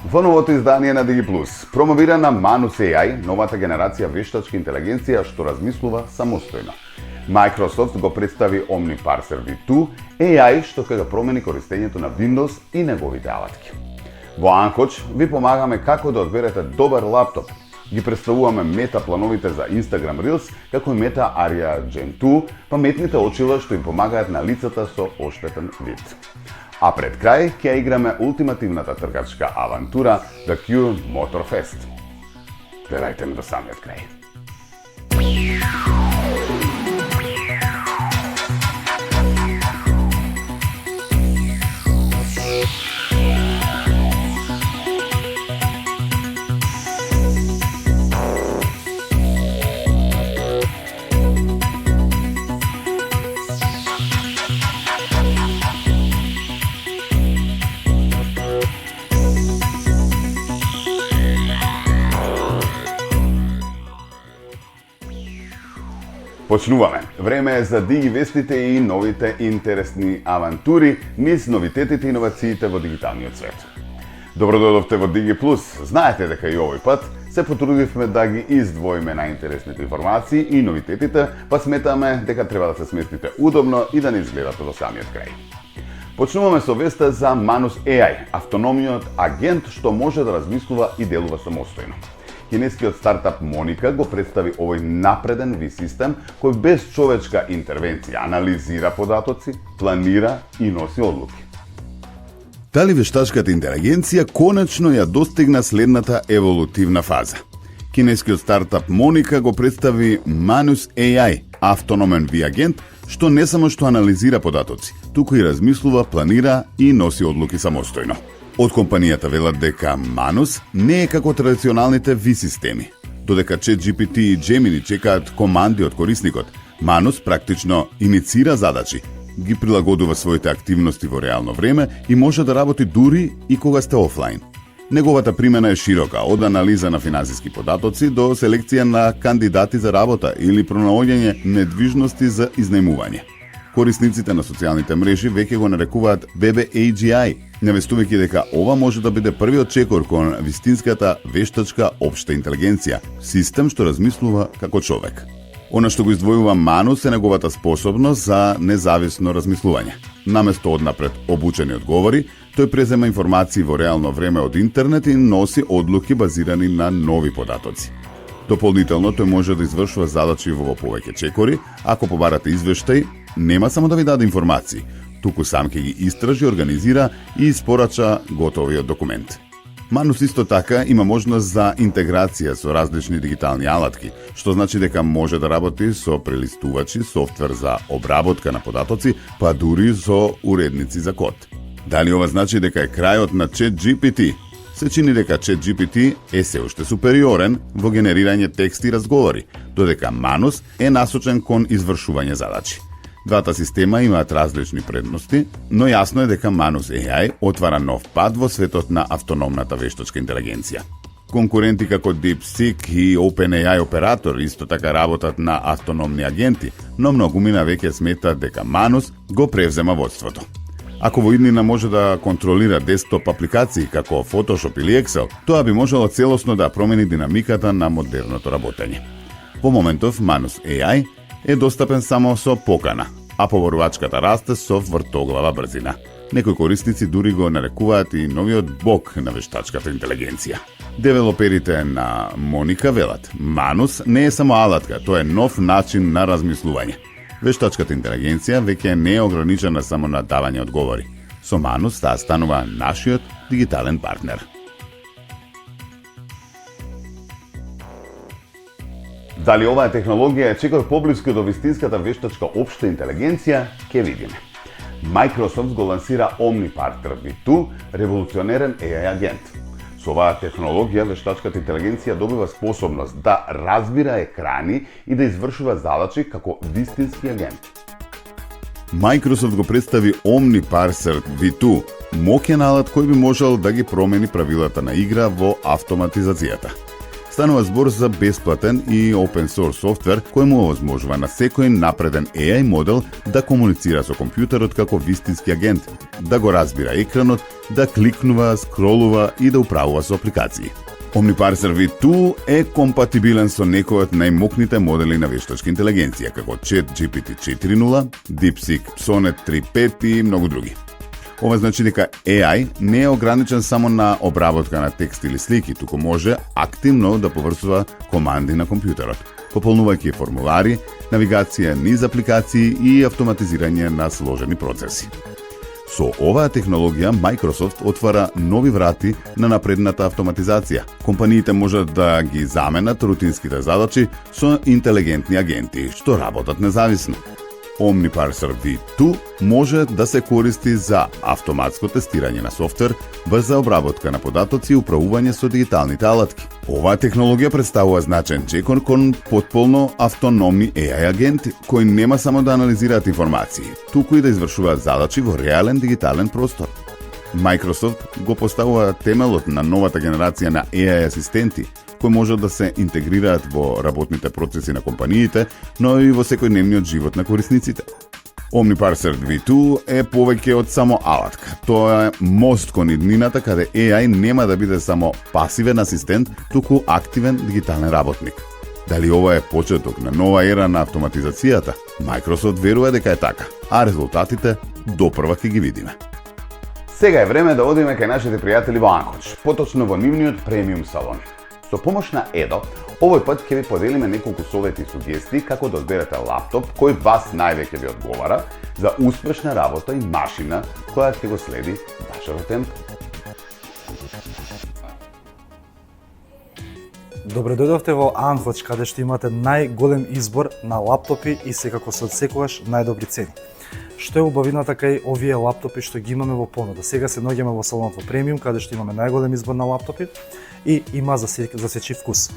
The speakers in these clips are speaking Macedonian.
Во новото издание на DigiPlus промовирана Manus AI, новата генерација вештачка интелигенција што размислува самостојно. Microsoft го представи OmniParser V2 AI што ќе го промени користењето на Windows и неговите алатки. Во Анкоч ви помагаме како да одберете добар лаптоп. Ги представуваме мета плановите за Instagram Reels, како и мета Aria Gen 2, паметните очила што им помагаат на лицата со оштетен вид. А пред крај ќе играме ултимативната тркачка авантура The Cure Motorfest. Гледајте ме до самиот крај. Почнуваме. Време е за Диги вестите и новите интересни авантури низ новитетите и иновациите во дигиталниот свет. Добро дојдовте во DigiPlus. Знаете дека и овој пат се потрудивме да ги издвоиме најинтересните информации и новитетите, па сметаме дека треба да се сместите удобно и да не изгледате до самиот крај. Почнуваме со веста за Manus AI, автономниот агент што може да размислува и делува самостојно. Кинескиот стартап Monica го представи овој напреден ви-систем кој без човечка интервенција анализира податоци, планира и носи одлуки. Дали вештачката интелигенција конечно ја достигна следната еволутивна фаза. Кинескиот стартап Monica го представи Manus AI, автономен ви-агент што не само што анализира податоци, туку и размислува, планира и носи одлуки самостојно. Од компанијата велат дека Manus не е како традиционалните ви-системи. Додека ChatGPT и Gemini чекаат команди од корисникот, Manus практично иницира задачи, ги прилагодува своите активности во реално време и може да работи дури и кога сте офлайн. Неговата примена е широка, од анализа на финансиски податоци до селекција на кандидати за работа или пронаоѓање недвижности за изнајмување. Корисниците на социјалните мрежи веќе го нарекуваат BabyAGI, навестувајќи дека ова може да биде првиот чекор кон вистинската вештачка општа интелигенција, систем што размислува како човек. Она што го издвојува Manus е неговата способност за независно размислување. Наместо однапред обучени одговори, тој презема информации во реално време од интернет и носи одлуки базирани на нови податоци. Дополнително тој може да извршува задачи во повеќе чекори, ако побарате извештај, нема само да ви даде информации, туку сам ќе ги истражи, организира и испорача готовиот документ. Manus исто така има можност за интеграција со различни дигитални алатки, што значи дека може да работи со прелистувачи, софтвер за обработка на податоци, па дури со уредници за код. Дали ова значи дека е крајот на ChatGPT? Се чини дека ChatGPT е се уште супериорен во генерирање текст и разговори, додека Manus е насочен кон извршување задачи. Двата система имаат различни предности, но јасно е дека Manus AI отвара нов пат во светот на автономната вештачка интелигенција. Конкуренти како DeepSeek и OpenAI оператор исто така работат на автономни агенти, но многумина веќе сметаат дека Manus го превзема водството. Ако во иднина може да контролира десктоп апликации како Photoshop или Excel, тоа би можело целосно да промени динамиката на модерното работење. Во моментов Manus AI е достапен само со покана, а поборувачката расте со вртоглава брзина. Некои корисници дури го нарекуваат и новиот бог на вештачката интелигенција. Девелоперите на Monica велат, Manus не е само алатка, тоа е нов начин на размислување. Вештачката интелигенција веќе не е ограничена само на давање одговори. Со Manus таа станува нашиот дигитален партнер. Дали оваа технологија е чекор поблиску до вистинската вештачка општа интелигенција, ќе видиме. Microsoft го лансира OmniParser V2, револуционерен AI агент. Со оваа технологија вештачката интелигенција добива способност да разбира екрани и да извршува задачи како вистински агент. Microsoft го представи OmniParser V2, моќен алат кој би можел да ги промени правилата на игра во автоматизацијата. Станува збор за бесплатен и open source софтвер кој му овозможува на секој напреден AI модел да комуницира со компјутерот како вистински агент, да го разбира екранот, да кликнува, скролува и да управува со апликации. OmniParser V2 е компатибилен со некој од најмокните модели на вештачка интелигенција, како ChatGPT 4.0, DeepSeek Sonnet 3.5 и многу други. Ова значи дека AI не е ограничен само на обработка на текст или слики, туку може активно да поврзува команди на компјутерот, пополнувајќи формулари, навигација низ апликации и автоматизирање на сложени процеси. Со оваа технологија Microsoft отвара нови врати на напредната автоматизација. Компаниите можат да ги заменат рутинските задачи со интелигентни агенти што работат независно. OmniParser V2 може да се користи за автоматско тестирање на софтвер, брза обработка на податоци и управување со дигиталните алатки. Оваа технологија представува значен чекор кон потполно автономни AI агенти, кои нема само да анализираат информации, туку и да извршуваат задачи во реален дигитален простор. Microsoft го поставува темелот на новата генерација на AI асистенти, кои можат да се интегрираат во работните процеси на компаниите, но и во секојдневниот живот на корисниците. OmniParser V2 е повеќе од само алатка. Тоа е мост кон иднината каде AI нема да биде само пасивен асистент, туку активен дигитален работник. Дали ова е почеток на нова ера на автоматизацијата? Microsoft верува дека е така, а резултатите допрва ќе ги видиме. Сега е време да одиме кај нашите пријатели во Анкоч, поточно во нивниот премиум салон. Со помош на Едо, овој пат ќе ви поделиме неколку совети и сугестии како да одберете лаптоп кој вас највеќе ви одговара за успешна работа и машина која ќе го следи вашето темпо. Добре дојдовте во Анхоч, каде што имате најголем избор на лаптопи и секако се одсекогаш најдобри цени. Што е убавината кај овие лаптопи што ги имаме во понуда? Сега се наоѓаме во салонот во премиум, каде што имаме најголем избор на лаптопи и има за сечив вкус.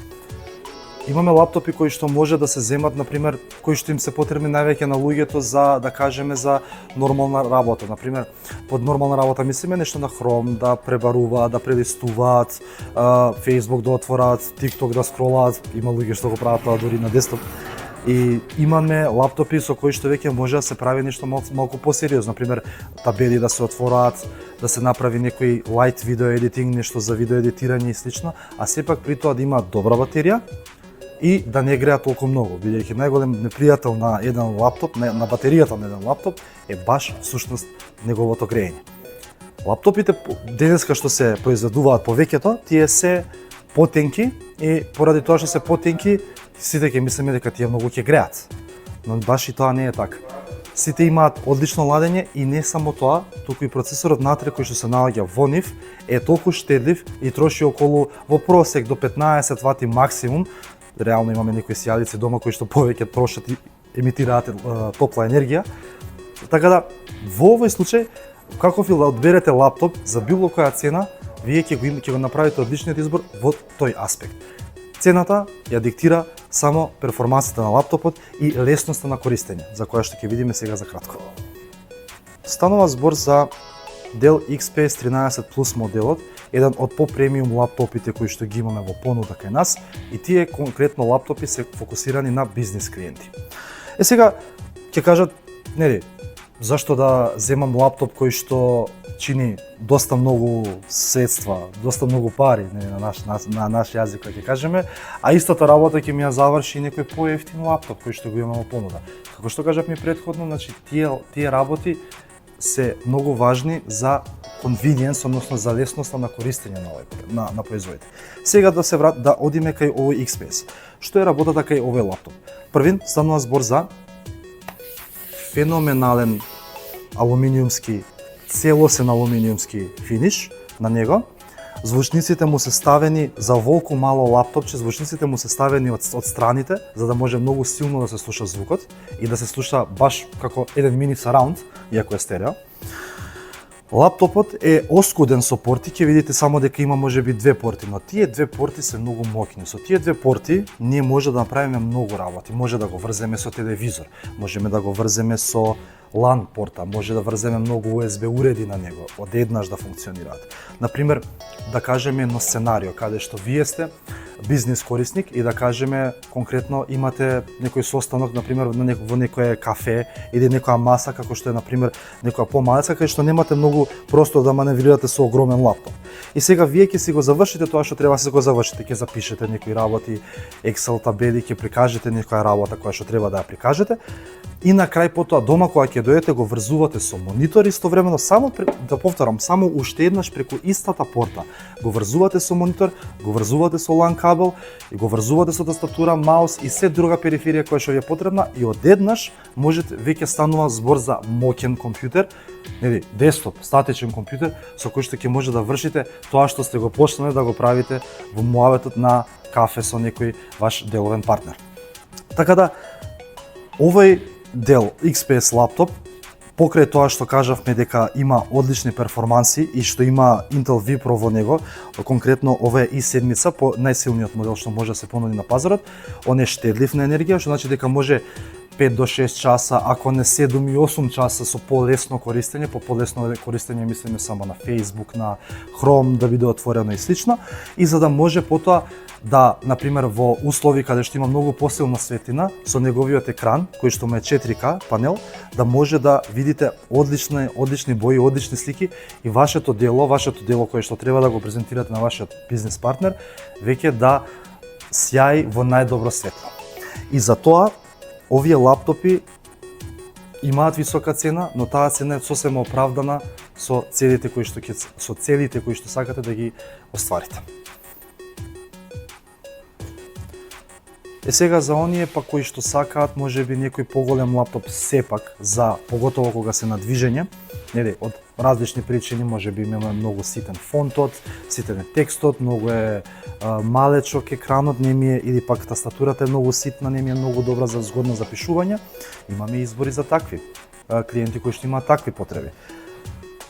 Имаме лаптопи кои што може да се земат, например, кои што им се потребни највеќе на луѓето за, да кажеме, за нормална работа. Например, под нормална работа мислиме нешто на Chrome, да пребаруваат, да прелистуваат, Facebook да отворат, TikTok да скролаат, има луѓе што го прават тоа дури на десктоп. И имаме лаптопи со кои што веќе може да се прави нешто малку посериозно, например табели да се отвораат, да се направи некој light видео едитинг, нешто за видео едитирање и слично, а сепак при тоа да има добра батерија и да не греа толку многу, бидејќи најголем непријател на еден лаптоп, на батеријата на еден лаптоп е баш всушност неговото греење. Лаптопите денеска што се произведуваат повеќето, тие се потенки и поради тоа што се потенки, сите ќе мислиме дека тие многу ќе греат. Но баш и тоа не е така. Сите имаат одлично ладење и не само тоа, туку и процесорот внатре кој што се наоѓа во нив е толку штедлив и троши околу во просек до 15 вати максимум. Реално имаме некои сијалици дома кои што повеќе трошат и емитираат топла енергија. Така да во овој случај како ви одберете лаптоп за било која цена, вие ќе го направите одличниот избор во тој аспект. Цената ја диктира само перформансата на лаптопот и лесноста на користење, за која што ќе видиме сега за кратко. Станува збор за Dell XPS 13 Plus моделот, еден од по-премиум лаптопите кои што ги имаме во понуда кај нас, и тие конкретно лаптопи се фокусирани на бизнис клиенти. Сега ќе кажат, нели, зашто да земам лаптоп кој што чини доста многу средства, доста многу пари, на наш јазик, ќе кажеме, а истата работа ќе ми ја заврши некој поевтин лаптоп кој што го имаме во понуда. Како што кажавме претходно, значи тие работи се многу важни за convenience, односно за лесноста на користење на производите. Сега да одиме кај овој XPS. Што е работата кај овој лаптоп? Првин станува збор за феноменален алуминиумски, целосен алуминиумски финиш на него. Звучниците му се ставени за волку мало лаптопче, звучниците му се ставени од страните, за да може многу силно да се слуша звукот и да се слуша баш како еден мини сараунд, иако е стерео. Лаптопот е оскуден со порти, ќе видите само дека има можеби две порти, но тие две порти се многу моќни. Со тие две порти ние може да направиме многу работи. Може да го врземе со телевизор, можеме да го врземе со LAN порта, може да врземе многу USB уреди на него, одеднаш да функционираат. Например, да кажеме едно сценарио каде што вие сте бизнис корисник и да кажеме конкретно имате некој состанок на пример во некое кафе или некоја маса како што е на пример некоја помалеца кај што немате многу простор да маневрирате со огромен лаптоп. И сега вие ќе си го завршите тоа што треба да се го завршите, ќе запишете некои работи, Excel табели, ќе прикажете некоја работа која што треба да ја прикажете. И на крај потоа дома кога ќе дојдете го врзувате со монитор истовремено само да повторам само уште еднаш преку истата порта. Го врзувате со монитор, го врзувате со LAN кабел и го врзувате со тастатура, маус и се друга периферија која што ви е потребна и одеднаш можете веќе станува збор за моќен компјутер, нели, десктоп, статичен компјутер со кој што ќе може да вршите тоа што сте го почнале да го правите во муаветот на кафе со некој ваш деловен партнер. Така да овој дел XPS лаптоп, покрај тоа што кажавме дека има одлични перформанси и што има Intel vPro во него, конкретно ова е i7 по најсилниот модел што може да се понуди на пазарот, он е штедлив на енергија, што значи дека може 5 до 6 часа, ако не 7 и 8 часа со полесно користење, по полесно користење мислиме само на Facebook, на Chrome да биде отворено и слично, и за да може потоа да, например, во услови каде што има многу посилна светлина, со неговиот екран, кој што му е 4K панел, да може да видите одлични бои, одлични слики и вашето дело кое што треба да го презентирате на вашиот бизнес партнер, веќе да сјаи во најдобро светло. И за тоа овие лаптопи имаат висока цена, но таа цена е сосема оправдана со целите кои што сакате да ги остварите. Е сега за оние па кои што сакаат можеби некој поголем лаптоп сепак за поготово кога се на движење, нели од различни причини, можеби имаме многу ситен фонтот, ситен е текстот, многу е малечок екранот, не ми е или пак тастатурата е многу ситна, не ми е многу добра за згодно за пишување. Имаме избори за такви клиенти кои што имаат такви потреби.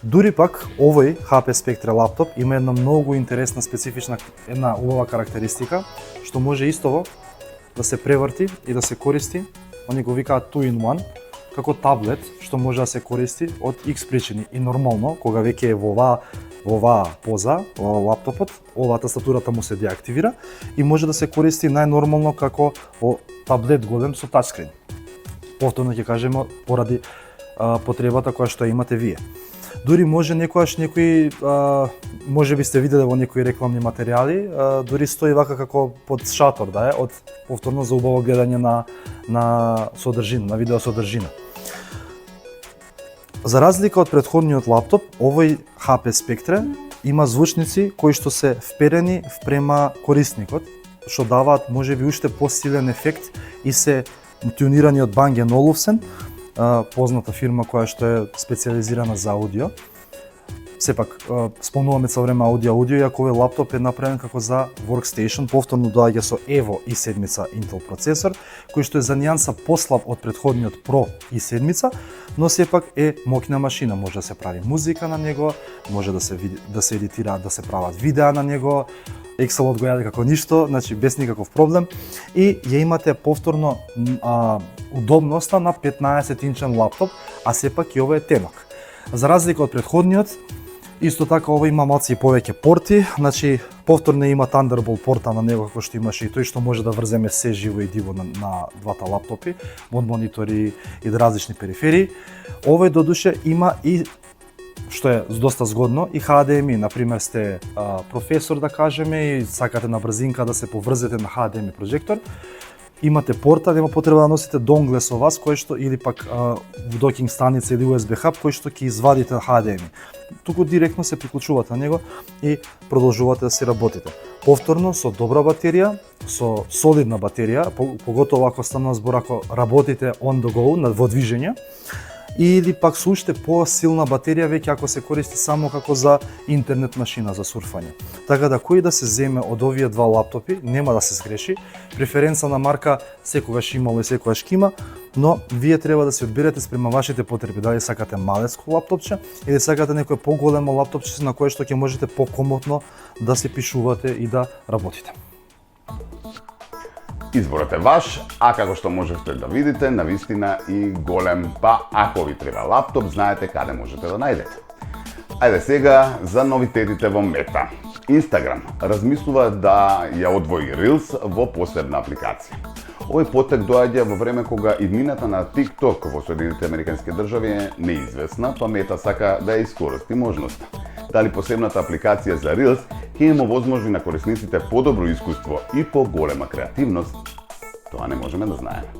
Дури пак овој HP Spectre лаптоп има една многу интересна специфична една убава карактеристика што може истово да се преврти и да се користи, они го викаат 2-in-1, како таблет што може да се користи од X причини. И нормално, кога веќе е во оваа поза, во лаптопот, оваа тастатурата му се деактивира и може да се користи најнормално како таблет голем со тачскрин. Повторно ќе кажеме поради потребата која што имате вие. Дури може некојаш некои, може би сте виделе во некои рекламни материјали, дури стои вака како под шатор, да е, од повторно за убаво гледање на содржина, на видео содржина. За разлика од претходниот лаптоп, овој HP Spectre има звучници кои што се вперени впрема корисникот, што даваат можеби уште посилен ефект и се тюнирани од Bang & Olufsen, позната фирма која што е специјализирана за аудио. Сепак, спомнуваме цело време аудио, иако овој лаптоп е направен како за workstation, повторно доаѓа со Evo i7 Intel процесор, кој што е за нијанса послаб од претходниот Pro i7, но сепак е моќна машина, може да се прави музика на него, може да се едитира, да се прават видеа на него, Excel го јаде како ништо, значи без никаков проблем, и ја имате повторно удобноста на 15-инчен лаптоп, а сепак и ова е тенок. За разлика од претходниот, исто така ова има малку повеќе порти, значи повторно има Thunderbolt порта на него како што имаше и тој што може да врземе се живо и диво на двата лаптопи, од монитори и различни периферии. Овој додуше има и што е доста згодно и HDMI, например сте професор да кажеме и сакате на брзинка да се поврзете на HDMI прожектор, имате порта, нема потреба да носите донгле со вас кој што или пак докинг станица или USB хаб кој што ќе извадите HDMI. Туку директно се приклучувате на него и продолжувате да си работите. Повторно со добра батерија, со солидна батерија, поготово ако станува збор ако работите on the go, во движење, или пак со уште посилна батерија веќе ако се користи само како за интернет машина за сурфање. Така да кој да се земе од овие два лаптопи нема да се сгреши. Преференца на марка секогаш имало и секогаш ќе има, но вие треба да се одберете спрема вашите потреби, дали сакате малецко лаптопче или сакате некое поголемо лаптопче на кое што ќе можете покомотно да се пишувате и да работите. Изборот е ваш, а како што можете да видите, навистина и голем, па ако ви треба лаптоп, знаете каде можете да најдете. Ајде сега за новитетите во Мета. Instagram размислува да ја одвои Reels во посебна апликација. Овој потек доаѓа во време кога иднината на TikTok во Соединетите Американски држави е неизвестна, па Мета сака да ја искористи можноста. Дали посебната апликација за Reels ќе им овозможи на корисниците подобро искуство и поголема креативност, тоа не можеме да знаеме.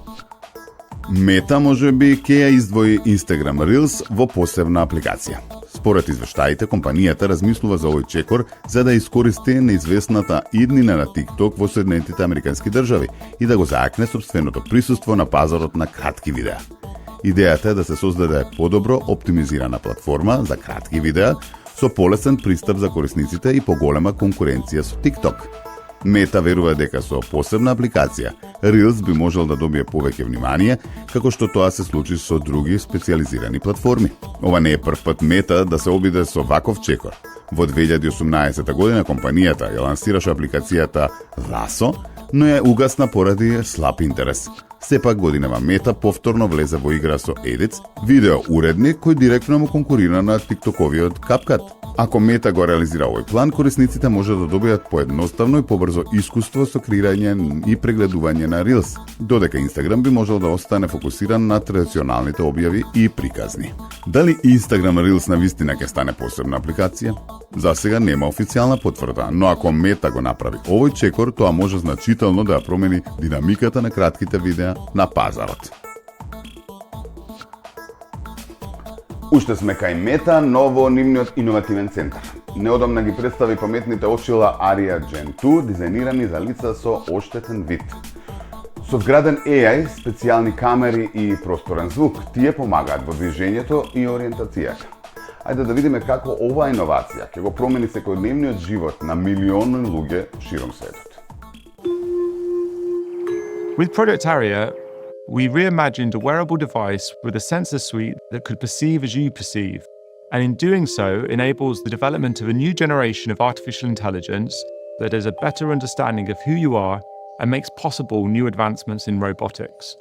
Мета можеби ќе ја издвои Instagram Reels во посебна апликација. Според извештаите, компанијата размислува за овој чекор за да искористи неизвестната иднина на TikTok во Соединетите Американски држави и да го заакне собственото присуство на пазарот на кратки видеа. Идејата е да се создаде подобро оптимизирана платформа за кратки видеа со полесен пристап за корисниците и поголема конкуренција со TikTok. Мета верува дека со посебна апликација Reels би можел да добие повеќе внимание, како што тоа се случи со други специјализирани платформи. Ова не е прв пат Мета да се обиде со ваков чекор. Во 2018 година компанијата ја лансираше апликацијата Lasso, но ја угасна поради слаб интерес. Сепак годинава Мета повторно влезе во игра со Edits, видео уредник кој директно му конкурира на TikToковиот CapCut. Ако Мета го реализира овој план, корисниците може да добијат поедноставно и побрзо искуство со креирање и прегледување на Reels, додека Instagram би можел да остане фокусиран на традиционалните објави и приказни. Дали Instagram Reels на вистина ќе стане посебна апликација? За сега нема официјална потврда, но ако Мета го направи овој чекор, тоа може значително да ја промени динамиката на кратките видеа на пазарот. Уште сме кај Мета, но во нивниот иновативен центар. Неодамна ги представи паметните очила Aria Gen 2, дизајнирани за лица со оштетен вид. Со вграден AI, специјални камери и просторен звук, тие помагаат во движењето и ориентацијата. Ајде да видиме како оваа иновација ќе го промени секојдневниот живот на милиони луѓе широм светот. With Project Aria, we reimagined a wearable device with a sensor suite that could perceive as you perceive, and in doing so enables the development of a new generation of artificial intelligence that has a better understanding of who you are and makes possible new advancements in robotics.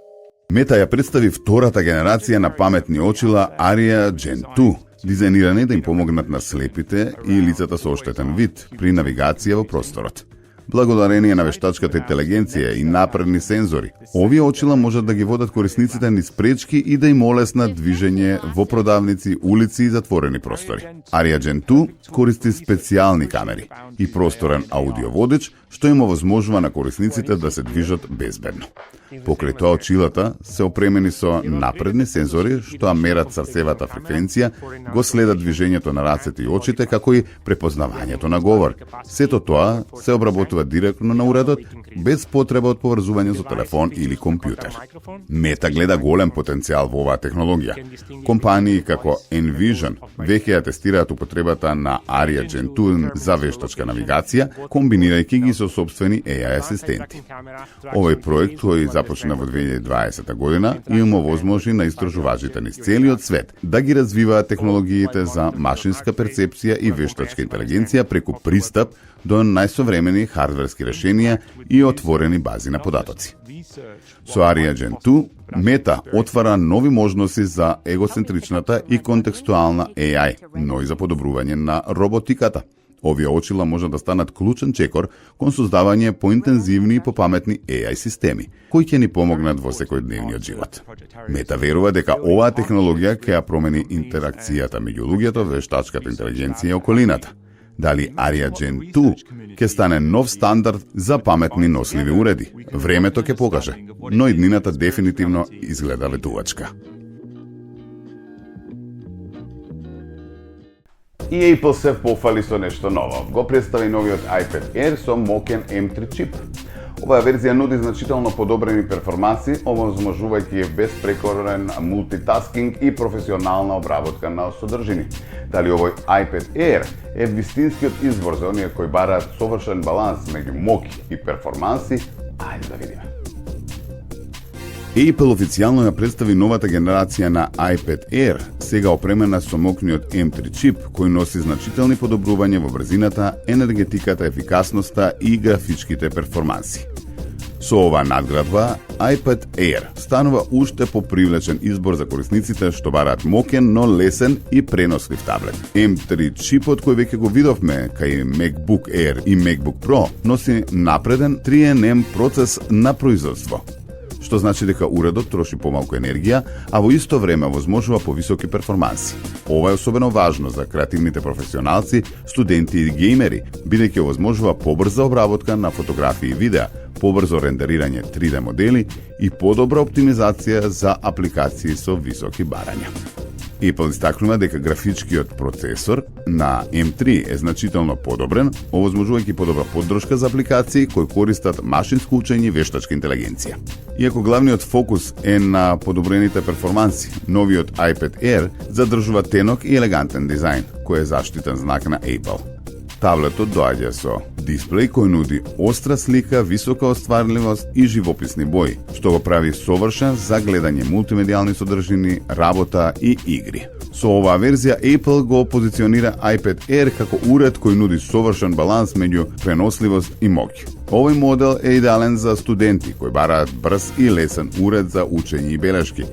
Мета ја представи втората генерација на паметни очила Aria Gen 2, дизајнирани да им помогнат на слепите и лицата со оштетен вид при навигација во просторот. Благодарение на вештачката интелигенција и напредни сензори, овие очила можат да ги водат корисниците низ пречки и да им олеснат движење во продавници, улици и затворени простори. Aria Gen 2 користи специјални камери и просторен аудиоводич, што им овозможува на корисниците да се движат безбедно. Покрај тоа очилата се опремени со напредни сензори што мерат срцевата фреквенција, го следат движењето на рацете и очите, како и препознавањето на говор. Сето тоа се обработува директно на уредот, без потреба од поврзување со телефон или компјутер. Мета гледа голем потенцијал во оваа технологија. Компании како Envision веќе ја тестираат употребата на Aria Gen 2 за вештачка навигација, комбинирајќи ги со собствени AI асистенти. Овој проект кој започна во 2020 година им овозможи на истражувачите низ целиот свет да ги развиваат технологиите за машинска перцепција и вештачка интелигенција преку пристап до најсовремени хардверски решенија и отворени бази на податоци. Со Aria Gen 2, Мета отвара нови можности за егоцентричната и контекстуална AI, но и за подобрување на роботиката. Овие очила може да станат клучен чекор кон создавање поинтензивни и попаметни AI системи, кои ќе ни помогнат во секојдневниот живот. Мета верува дека оваа технологија ќе ја промени интеракцијата меѓу луѓето, вештачката интелигенција и околината. Дали Aria Gen 2 ќе стане нов стандард за паметни носливи уреди? Времето ќе покаже, но иднината дефинитивно изгледа ветувачка. И Apple се пофали со нешто ново. Го представи новиот iPad Air со мокен M3 чип. Оваа верзија нуди значително подобрени перформанси, овозможувајќи безпрекорен мултитаскинг и професионална обработка на содржини. Дали овој iPad Air е вистинскиот извор за оние кои бараат совршен баланс меѓу моки и перформанси? Ајде да видиме. Apple официјално ја представи новата генерација на iPad Air, сега опремена со мокниот M3 чип, кој носи значителни подобрувања во брзината, енергетиката, ефикасноста и графичките перформанси. Со оваа надградба, iPad Air станува уште попривлечен избор за корисниците што бараат мокен, но лесен и пренослив таблет. M3 чипот кој веќе го видовме кај MacBook Air и MacBook Pro носи напреден 3nm процес на производство, што значи дека уредот троши помалку енергија, а во исто време возможува повисоки перформанси. Ова е особено важно за креативните професионалци, студенти и геймери, бидејќи возможува побрза обработка на фотографии и видеа, побрзо рендерирање 3D модели и подобра оптимизација за апликации со високи барања. Apple истакнува дека графичкиот процесор на M3 е значително подобрен, овозможувајќи подобра поддршка за апликации кои користат машинско учење и вештачка интелигенција. Иако главниот фокус е на подобрените перформанси, новиот iPad Air задржува тенок и елегантен дизајн, кој е заштитен знак на Apple. Таблетот доаѓа со дисплеј кој нуди остра слика, висока остварливост и живописни бои, што го прави совршен за гледање мултимедијални содржини, работа и игри. Со оваа верзија Apple го позиционира iPad Air како уред кој нуди совршен баланс меѓу преносливост и моќ. Овој модел е идеален за студенти кои бараат брз и лесен уред за учење и белешки,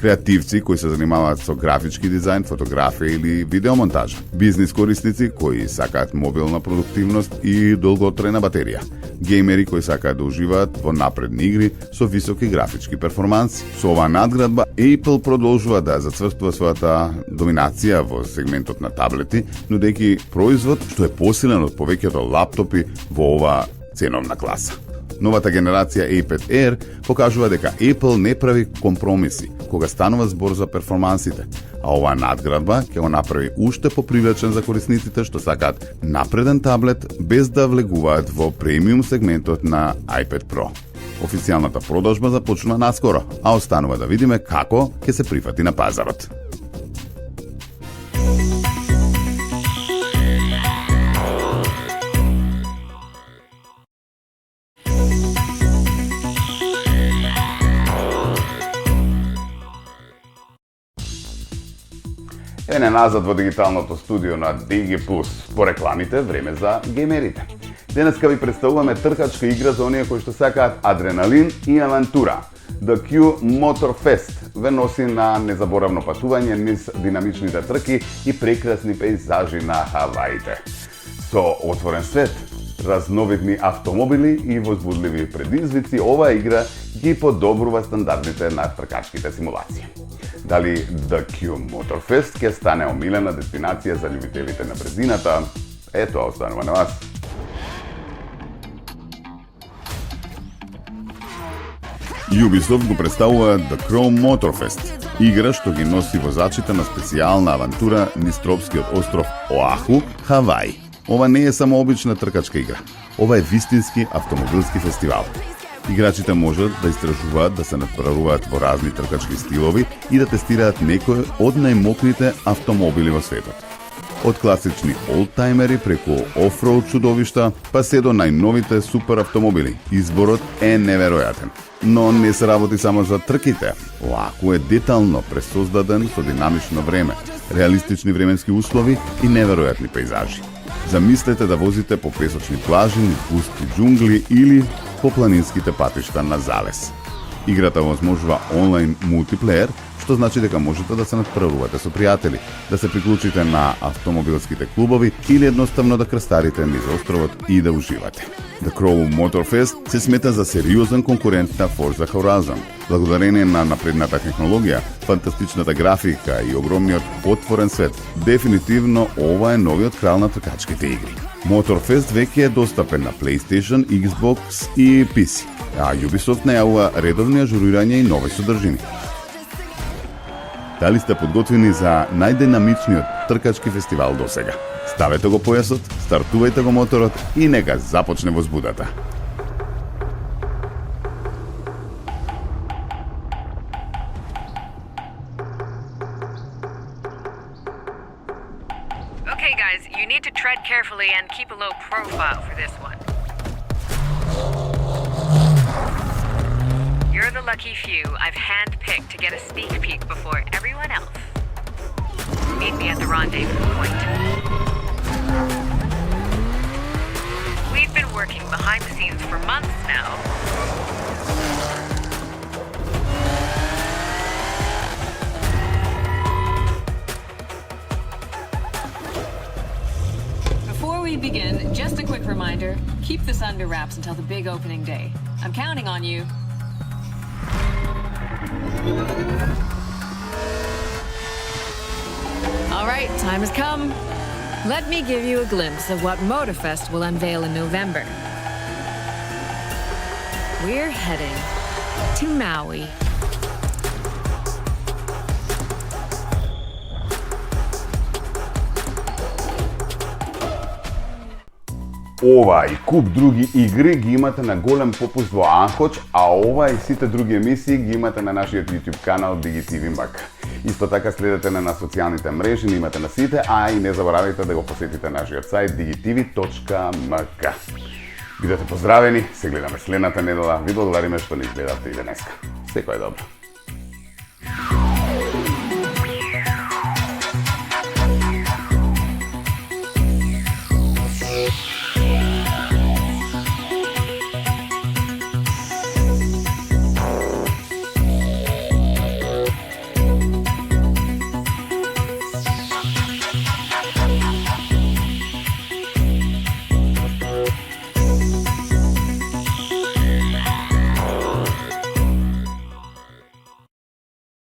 креативци кои се занимаваат со графички дизајн, фотографија или видеомонтажа, бизнис корисници кои сакаат мобилна продуктивност и долготрајна батерија, геймери кои сакаат да уживаат во напредни игри со високи графички перформанси. Со оваа надградба Apple продолжува да зацврстува својата доминација во сегментот на таблети, нудејќи производ што е посилен од повеќето лаптопи во оваа ценовна класа. Новата генерација iPad Air покажува дека Apple не прави компромиси кога станува збор за перформансите, а оваа надградба ќе го направи уште попривлечен за корисниците што сакаат напреден таблет без да влегуваат во премиум сегментот на iPad Pro. Официјалната продажба започнува наскоро, а останува да видиме како ќе се прифати на пазарот. Ене назад во дигиталното студио на DG+, по рекламите, време за геймерите. Денеска ви представуваме тркачка игра за оние кои што сакаат адреналин и авантура. The Q Motorfest ве носи на незаборавно патување низ динамичните трки и прекрасни пейзажи на Хаваите. Со отворен свет, разновидни автомобили и возбудливи предизвици, оваа игра ги подобрува стандардите на тркачките симулации. Дали The Q Motorfest ќе стане омилена дестинација за љубителите на брзината? Ето, останува на вас. Ubisoft го представува The Crow Motorfest, игра што ги носи возачите на специјална авантура низ тропскиот остров Оаху, Хаваи. Ова не е само обична тркачка игра. Ова е вистински автомобилски фестивал. Играчите можат да истражуваат, да се натпреваруваат во разни тркачки стилови и да тестираат некои од најмокрите автомобили во светот. Од класични олдтаймери преку офроуд чудовишта, па се до најновите супер автомобили. Изборот е неверојатен. Но не се работи само за трките. Оаку е детално пресоздаден со динамично време, реалистични временски услови и неверојатни пейзажи. Замислете да возите по песочни плажи, низ густи џунгли или по планинските патишта на залез. Играта возможува онлайн мултиплеер, што значи дека можете да се натпреварувате со пријатели, да се приклучите на автомобилските клубови или едноставно да крстарите низ островот и да уживате. The Crow Motorfest се смета за сериозен конкурент на Forza Horizon. Благодарение на напредната технологија, фантастичната графика и огромниот отворен свет, дефинитивно ова е новиот крал на тркачките игри. Motorfest веќе е достапен на PlayStation, Xbox и PC, а Ubisoft најавува редовни ажурирања и нови содржини. Дали сте подготвени за најдинамичниот тркачки фестивал досега? Ставете го појасот, стартувајте го моторот и нека започне возбудата. Okay guys, you need to tread carefully and keep a low profile for this one. You're the lucky few I've handpicked to get a sneak peek before everyone else. Meet me at the rendezvous point. We've been working behind the scenes for months now, begin, just a quick reminder, keep this under wraps until the big opening day. I'm counting on you. All right, time has come. Let me give you a glimpse of what Motorfest will unveil in November. We're heading to Maui. Ова и куп други игри ги имате на голем попуст во Анхоч, а ова и сите други емисии ги имате на нашиот YouTube канал DigiTV-MK. Исто така следете на социјалните мрежи, ни имате на сите, а и не заборавајте да го посетите нашиот сајт digitv.mk. Бидете поздравени, се гледаме следната недела. Ви благодариме што ни гледавте и денеска. Секој добро.